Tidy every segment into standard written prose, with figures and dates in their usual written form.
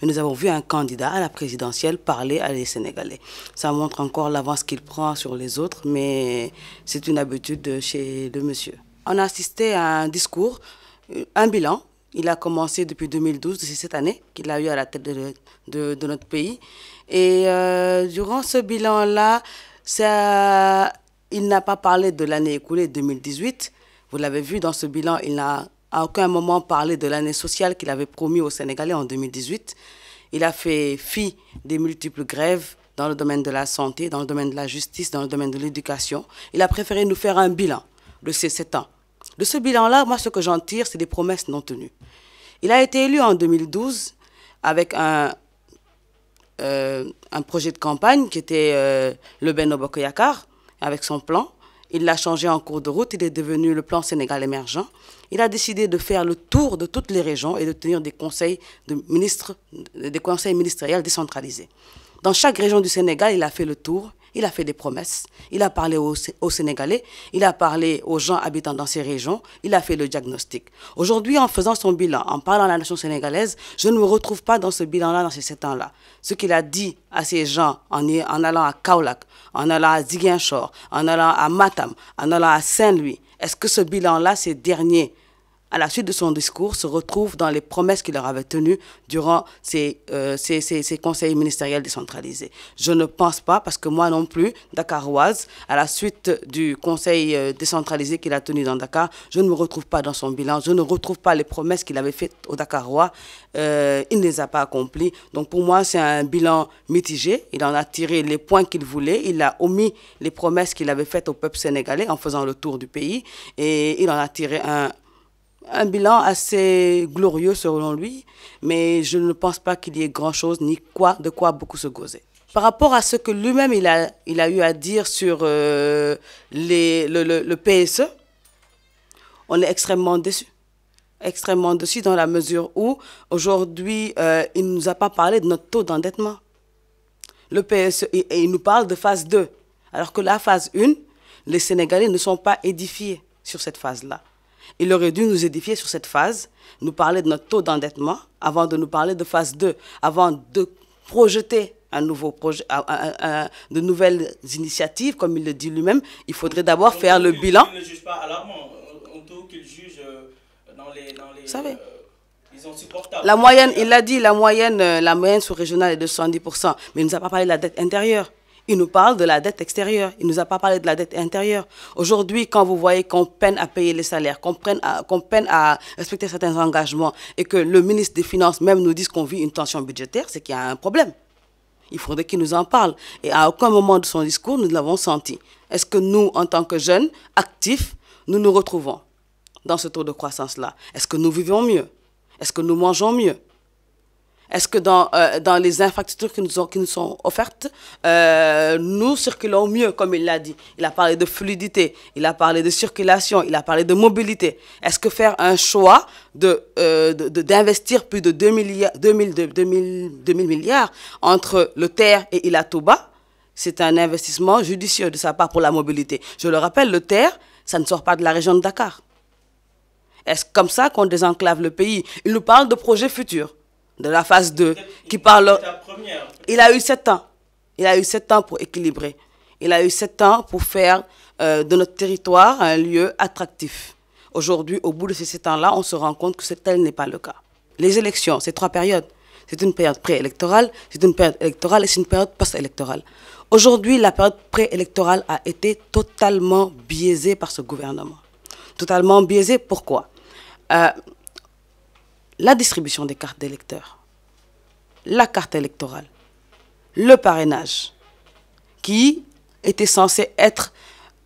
et nous avons vu un candidat à la présidentielle parler à les Sénégalais. Ça montre encore l'avance qu'il prend sur les autres, mais c'est une habitude chez le monsieur. On a assisté à un discours, un bilan. Il a commencé depuis 2012, c'est cette année qu'il a eu à la tête de notre pays. Et durant ce bilan-là, il n'a pas parlé de l'année écoulée 2018. Vous l'avez vu dans ce bilan, il n'a à aucun moment parlé de l'année sociale qu'il avait promis aux Sénégalais en 2018. Il a fait fi des multiples grèves dans le domaine de la santé, dans le domaine de la justice, dans le domaine de l'éducation. Il a préféré nous faire un bilan de ces 7 ans. De ce bilan-là, moi, ce que j'en tire, c'est des promesses non tenues. Il a été élu en 2012 avec un projet de campagne qui était le Benno Bokk Yakaar, avec son plan. Il l'a changé en cours de route, il est devenu le plan Sénégal émergent. Il a décidé de faire le tour de toutes les régions et de tenir des conseils ministériels décentralisés. Dans chaque région du Sénégal, il a fait le tour, il a fait des promesses, il a parlé aux Sénégalais, il a parlé aux gens habitant dans ces régions, il a fait le diagnostic. Aujourd'hui, en faisant son bilan, en parlant à la nation sénégalaise, je ne me retrouve pas dans ce bilan-là, dans ces 7 ans-là. Ce qu'il a dit à ces gens en allant à Kaolack, en allant à Ziguinchor, en allant à Matam, en allant à Saint-Louis, est-ce que ce bilan-là, ces derniers, à la suite de son discours, se retrouve dans les promesses qu'il leur avait tenues durant ces conseils ministériels décentralisés? Je ne pense pas, parce que moi non plus, Dakaroise, à la suite du conseil décentralisé qu'il a tenu dans Dakar, je ne me retrouve pas dans son bilan, je ne retrouve pas les promesses qu'il avait faites aux Dakarois, il ne les a pas accomplies. Donc pour moi, c'est un bilan mitigé. Il en a tiré les points qu'il voulait, il a omis les promesses qu'il avait faites au peuple sénégalais en faisant le tour du pays, et il en a tiré un bilan assez glorieux selon lui, mais je ne pense pas qu'il y ait grand-chose, ni de quoi beaucoup se gauser. Par rapport à ce que lui-même il a eu à dire sur le PSE, on est extrêmement déçus. Extrêmement déçus dans la mesure où, aujourd'hui, il ne nous a pas parlé de notre taux d'endettement. Le PSE, et il nous parle de phase 2, alors que la phase 1, les Sénégalais ne sont pas édifiés sur cette phase-là. Il aurait dû nous édifier sur cette phase, nous parler de notre taux d'endettement, avant de nous parler de phase 2, avant de projeter un nouveau projet, de nouvelles initiatives, comme il le dit lui-même. Il faudrait d'abord faire le bilan. Il ne juge pas alarmant, un taux qu'il juge dans les Vous savez, disons, supportables. la moyenne, il l'a dit, la moyenne sous-régionale est de 70%, mais il ne nous a pas parlé de la dette intérieure. Il nous parle de la dette extérieure. Il ne nous a pas parlé de la dette intérieure. Aujourd'hui, quand vous voyez qu'on peine à payer les salaires, qu'on peine à respecter certains engagements et que le ministre des Finances même nous dise qu'on vit une tension budgétaire, c'est qu'il y a un problème. Il faudrait qu'il nous en parle. Et à aucun moment de son discours, nous l'avons senti. Est-ce que nous, en tant que jeunes, actifs, nous nous retrouvons dans ce taux de croissance-là? Est-ce que nous vivons mieux? Est-ce que nous mangeons mieux? Est-ce que dans les infrastructures qui nous sont offertes, nous circulons mieux, comme il l'a dit? Il a parlé de fluidité, il a parlé de circulation, il a parlé de mobilité. Est-ce que faire un choix d'investir plus de 2000 milliards entre le TER et Ila Touba, c'est un investissement judicieux de sa part pour la mobilité? Je le rappelle, le TER, ça ne sort pas de la région de Dakar. Est-ce comme ça qu'on désenclave le pays? Il nous parle de projets futurs, de la phase 2, qui parle... Il a eu 7 ans. Il a eu 7 ans pour équilibrer. Il a eu 7 ans pour faire de notre territoire un lieu attractif. Aujourd'hui, au bout de ces 7 ans-là, on se rend compte que tel n'est pas le cas. Les élections, c'est 3 périodes. C'est une période préélectorale, c'est une période électorale et c'est une période post-électorale. Aujourd'hui, la période préélectorale a été totalement biaisée par ce gouvernement. Totalement biaisée, pourquoi? La distribution des cartes d'électeurs, la carte électorale, le parrainage, qui était censé être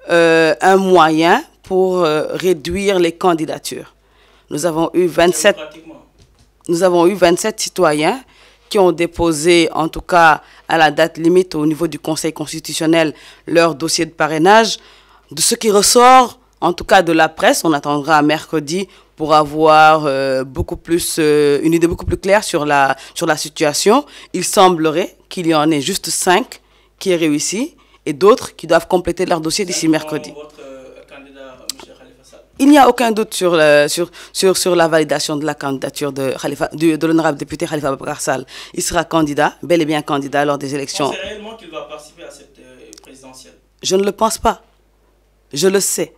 un moyen pour réduire les candidatures. Nous avons eu 27 citoyens qui ont déposé, en tout cas à la date limite au niveau du Conseil constitutionnel, leur dossier de parrainage. De ce qui ressort, en tout cas de la presse, on attendra mercredi pour avoir une idée beaucoup plus claire sur la situation. Il semblerait qu'il y en ait juste 5 qui aient réussi et d'autres qui doivent compléter leur dossier d'ici mercredi. Votre candidat, M. Khalifa Sall. Il n'y a aucun doute sur la validation de la candidature de l'honorable député Khalifa Ababacar Sall. Il sera candidat, bel et bien candidat lors des élections. Vous pensez réellement qu'il va participer à cette présidentielle? Je ne le pense pas. Je le sais.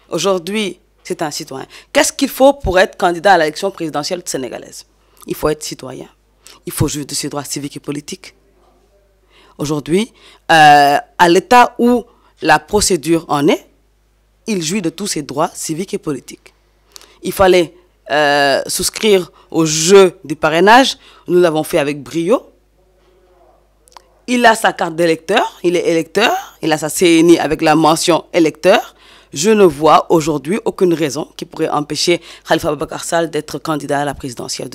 Aujourd'hui, c'est un citoyen. Qu'est-ce qu'il faut pour être candidat à l'élection présidentielle sénégalaise? Il faut être citoyen. Il faut jouir de ses droits civiques et politiques. Aujourd'hui, à l'état où la procédure en est, il jouit de tous ses droits civiques et politiques. Il fallait souscrire au jeu du parrainage. Nous l'avons fait avec brio. Il a sa carte d'électeur, il est électeur, il a sa CNI avec la mention électeur. Je ne vois aujourd'hui aucune raison qui pourrait empêcher Khalifa Ababacar Sall d'être candidat à la présidentielle.